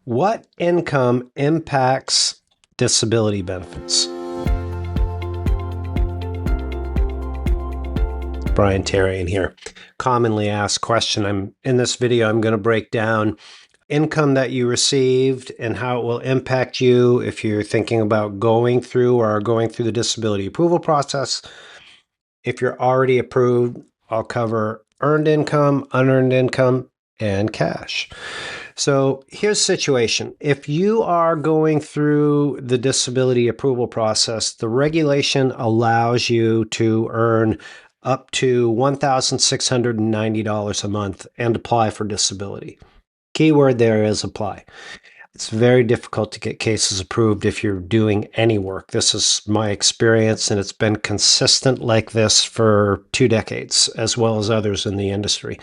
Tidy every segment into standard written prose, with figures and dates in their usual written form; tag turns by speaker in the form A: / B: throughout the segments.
A: What income impacts disability benefits? Brian Tarian here. Commonly asked question. In this video, I'm going to break down income that you received and how it will impact you if you're thinking about going through the disability approval process. If you're already approved, I'll cover earned income, unearned income, and cash. So here's the situation. If you are going through the disability approval process, the regulation allows you to earn up to $1,690 a month and apply for disability. Keyword there is apply. It's very difficult to get cases approved if you're doing any work. This is my experience, and it's been consistent like this for 2 decades, as well as others in the industry.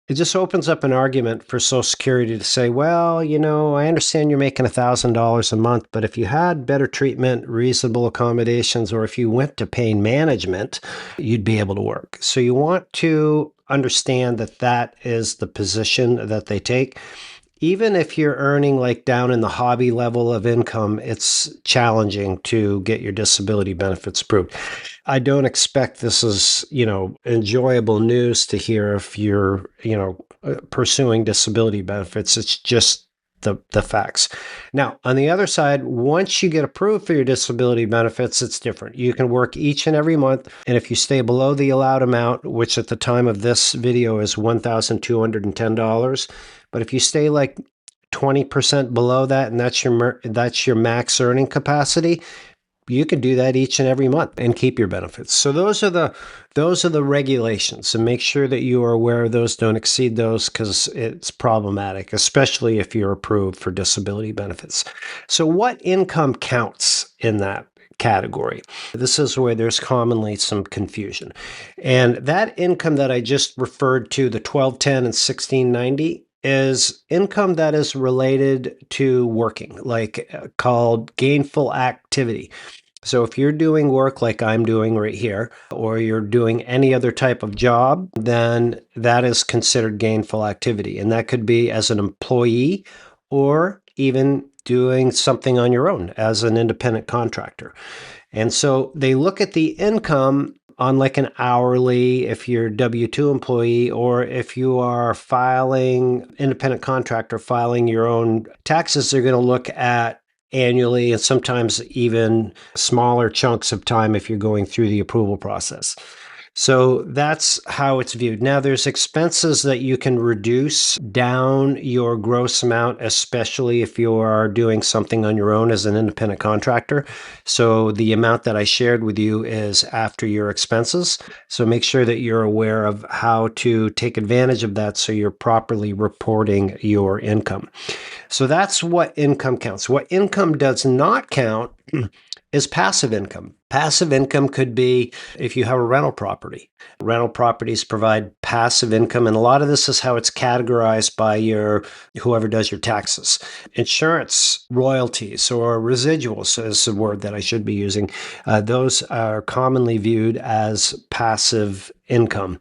A: It just opens up an argument for Social Security to say, well, I understand you're making $1,000 a month, but if you had better treatment, reasonable accommodations, or if you went to pain management, you'd be able to work. So you want to understand that that is the position that they take. Even if you're earning like down in the hobby level of income, it's challenging to get your disability benefits approved. I don't expect this is, enjoyable news to hear if you're, pursuing disability benefits. It's just the facts. Now, on the other side, once you get approved for your disability benefits, it's different. You can work each and every month, and if you stay below the allowed amount, which at the time of this video is $1,210, but if you stay like 20% below that, and that's your max earning capacity, you can do that each and every month and keep your benefits. So those are the regulations, and make sure that you are aware of those. Don't exceed those, because it's problematic, especially if you're approved for disability benefits. So what income counts in that category? This is where there's commonly some confusion. And that income that I just referred to, the 1210 and 1690, is income that is related to working, like called gainful activity. So if you're doing work like I'm doing right here, or you're doing any other type of job, then that is considered gainful activity. And that could be as an employee, or even doing something on your own as an independent contractor. And so they look at the income on like an hourly, if you're a W-2 employee, or if you are independent contractor, filing your own taxes, they're going to look at annually, and sometimes even smaller chunks of time if you're going through the approval process. So that's how it's viewed. Now, there's expenses that you can reduce down your gross amount, especially if you are doing something on your own as an independent contractor. So the amount that I shared with you is after your expenses. So make sure that you're aware of how to take advantage of that so you're properly reporting your income. So that's what income counts. What income does not count is passive income. Passive income could be if you have a rental property. Rental properties provide passive income, and a lot of this is how it's categorized by whoever does your taxes. Insurance, royalties, or residuals is the word that I should be using. Those are commonly viewed as passive income.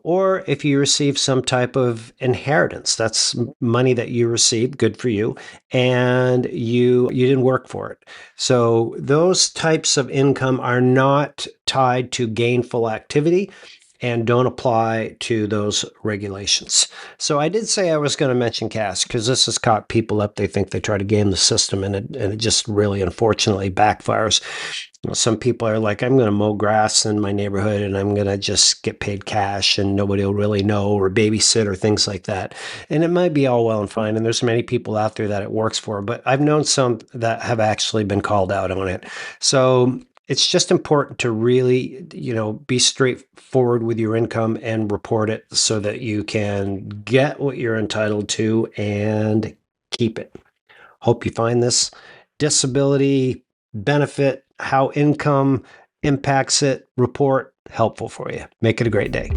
A: Or if you receive some type of inheritance, that's money that you received, good for you, and you didn't work for it. So those types of income are not tied to gainful activity and don't apply to those regulations. So I did say I was going to mention cash, because this has caught people up. They think they try to game the system, and it just really, unfortunately, backfires. Some people are like, I'm going to mow grass in my neighborhood and I'm going to just get paid cash and nobody will really know, or babysit, or things like that. And it might be all well and fine, and there's many people out there that it works for, but I've known some that have actually been called out on it. So it's just important to really, be straightforward with your income and report it so that you can get what you're entitled to and keep it. Hope you find this disability benefit, how income impacts it, report helpful for you. Make it a great day.